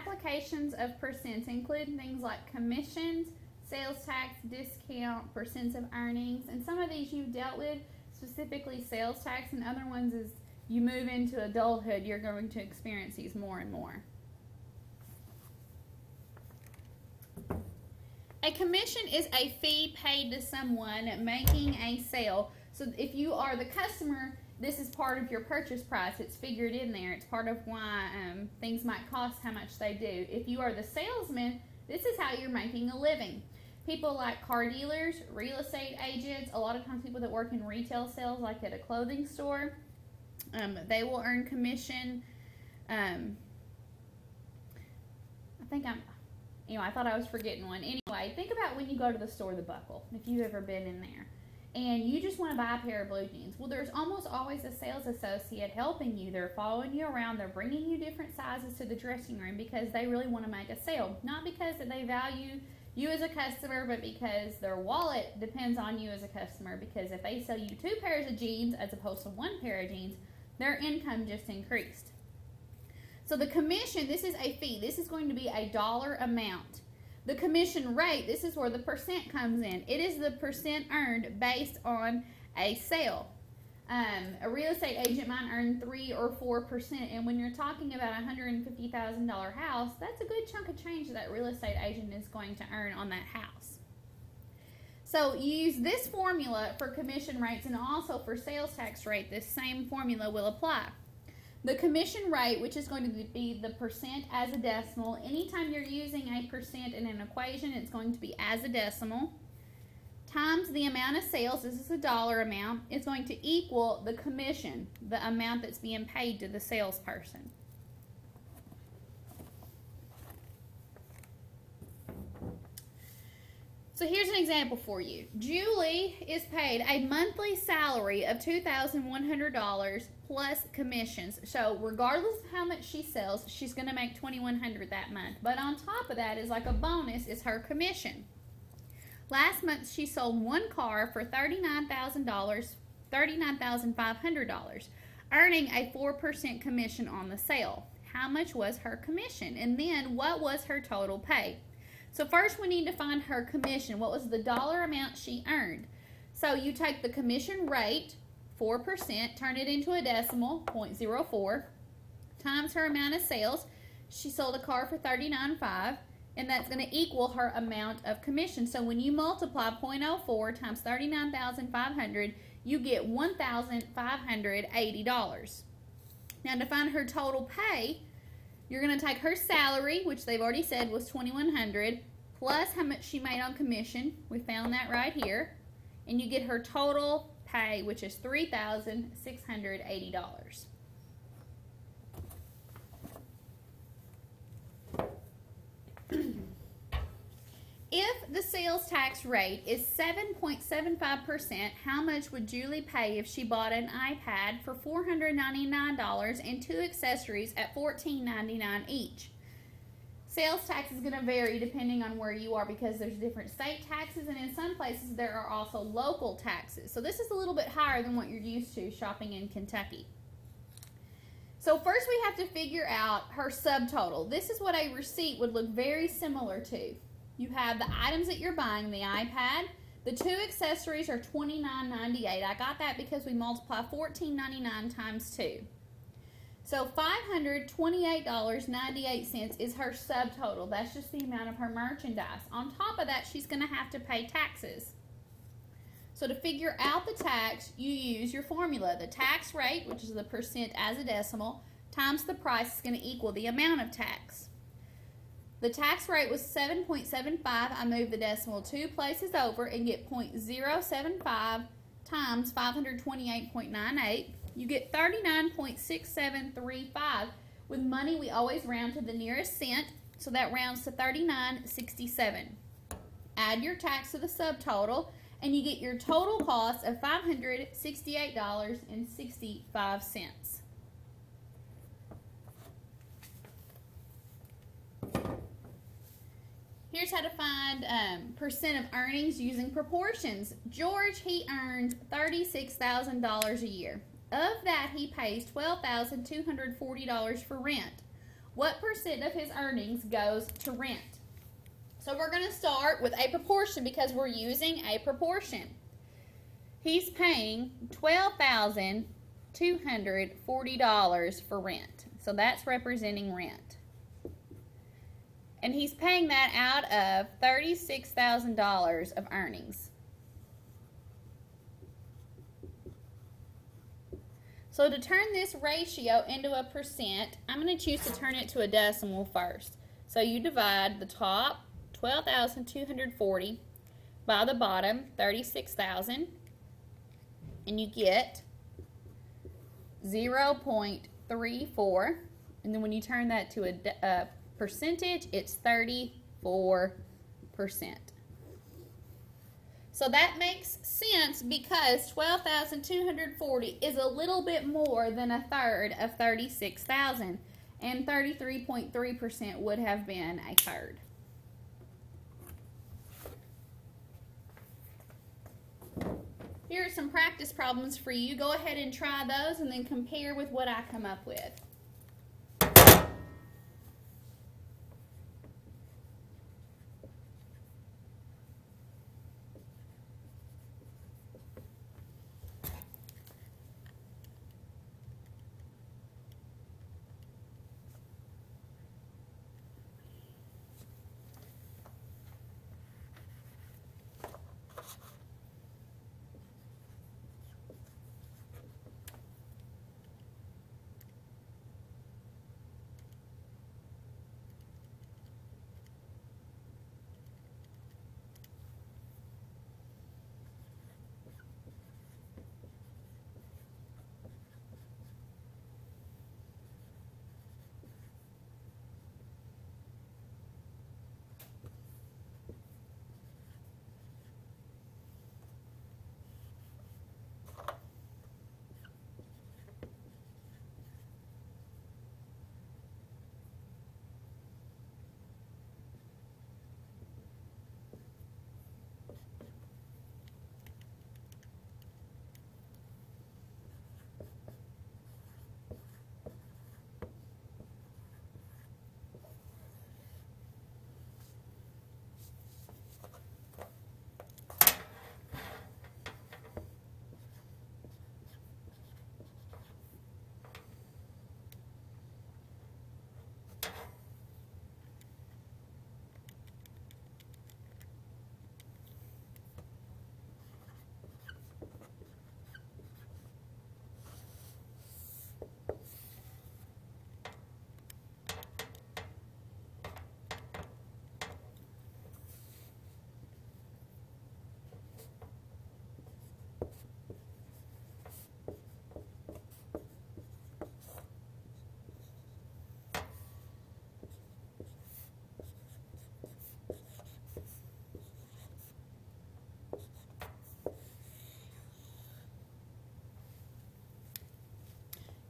applications of percents include things like commissions, sales tax, discount, percents of earnings, and some of these you've dealt with, specifically sales tax, and other ones as you move into adulthood, you're going to experience these more and more. A commission is a fee paid to someone making a sale. So if you are the customer, this is part of your purchase price. It's figured in there. It's part of why things might cost how much they do. If you are the salesman, this is how you're making a living. People like car dealers, real estate agents, a lot of times people that work in retail sales, like at a clothing store, they will earn commission. I thought I was forgetting one. Anyway, think about when you go to the store, the Buckle, if you've ever been in there, and you just want to buy a pair of blue jeans. Well, there's almost always a sales associate helping you. They're following you around. They're bringing you different sizes to the dressing room because they really want to make a sale. Not because that they value you as a customer, but because their wallet depends on you as a customer. Because if they sell you 2 pairs of jeans as opposed to 1 pair of jeans, their income just increased. So the commission, this is a fee. This is going to be a dollar amount. The commission rate, this is where the percent comes in. It is the percent earned based on a sale. A real estate agent might earn 3 or 4%, and when you're talking about a $150,000 house, that's a good chunk of change that real estate agent is going to earn on that house. So you use this formula for commission rates, and also for sales tax rate, this same formula will apply. The commission rate, which is going to be the percent as a decimal. Anytime you're using a percent in an equation, it's going to be as a decimal, times the amount of sales, this is a dollar amount, is going to equal the commission, the amount that's being paid to the salesperson. So here's an example for you. Julie is paid a monthly salary of $2,100 plus commissions. So regardless of how much she sells, she's going to make $2,100 that month. But on top of that is like a bonus is her commission. Last month she sold 1 car for $39,500, earning a 4% commission on the sale. How much was her commission? And then what was her total pay? So first we need to find her commission. What was the dollar amount she earned? So you take the commission rate, 4%, turn it into a decimal, 0.04, times her amount of sales. She sold a car for $39,500, and that's going to equal her amount of commission. So when you multiply 0.04 times $39,500, you get $1,580. Now to find her total pay, you're going to take her salary, which they've already said was $2,100, plus how much she made on commission. We found that right here. And you get her total pay, which is $3,680. If the sales tax rate is 7.75%, how much would Julie pay if she bought an iPad for $499 and 2 accessories at $14.99 each? Sales tax is going to vary depending on where you are because there's different state taxes, and in some places there are also local taxes. So this is a little bit higher than what you're used to shopping in Kentucky. So first we have to figure out her subtotal. This is what a receipt would look very similar to. You have the items that you're buying, the iPad. The 2 accessories are $29.98. I got that because we multiply $14.99 times 2. So $528.98 is her subtotal. That's just the amount of her merchandise. On top of that, she's going to have to pay taxes. So to figure out the tax, you use your formula. The tax rate, which is the percent as a decimal, times the price is going to equal the amount of tax. The tax rate was 7.75. I moved the decimal 2 places over and get 0.075 times 528.98. You get 39.6735. With money, we always round to the nearest cent, so that rounds to 39.67. Add your tax to the subtotal, and you get your total cost of $568.65. Here's how to find percent of earnings using proportions. George, he earns $36,000 a year. Of that, he pays $12,240 for rent. what percent of his earnings goes to rent? So we're going to start with a proportion because we're using a proportion. He's paying $12,240 for rent. So that's representing rent. And he's paying that out of $36,000 of earnings. So to turn this ratio into a percent, I'm going to choose to turn it to a decimal first. So you divide the top, 12,240, by the bottom, 36,000, and you get 0.34. And then when you turn that to a percentage, it's 34%. So that makes sense because 12,240 is a little bit more than a third of 36,000, and 33.3% would have been a third. Here are some practice problems for you. Go ahead and try those and then compare with what I come up with.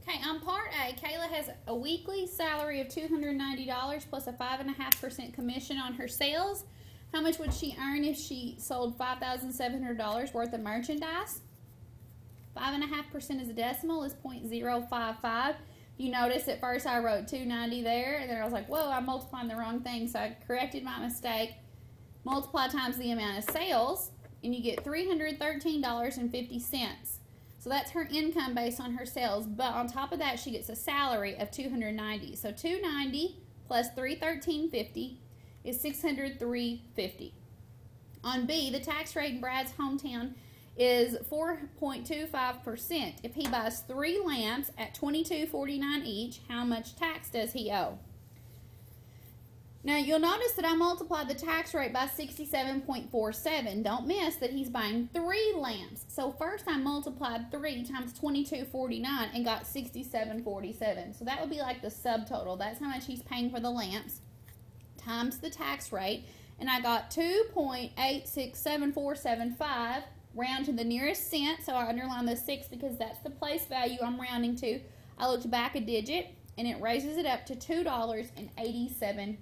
Okay, on part A, Kayla has a weekly salary of $290 plus a 5.5% commission on her sales. How much would she earn if she sold $5,700 worth of merchandise? 5.5% as a decimal is 0.055. You notice at first I wrote 290 there, and then I was like, whoa, I'm multiplying the wrong thing, so I corrected my mistake. Multiply times the amount of sales, and you get $313.50. So that's her income based on her sales, but on top of that, she gets a salary of $290. So $290 plus $313.50 is $603.50. On B, the tax rate in Brad's hometown is 4.25%. If he buys 3 lamps at $22.49 each, how much tax does he owe? Now, you'll notice that I multiplied the tax rate by 67.47. Don't miss that he's buying 3 lamps. So first I multiplied 3 times $22.49 and got $67.47. So that would be like the subtotal. That's how much he's paying for the lamps times the tax rate. And I got 2.867475, round to the nearest cent. So I underline the 6 because that's the place value I'm rounding to. I looked back a digit, and it raises it up to $2.87.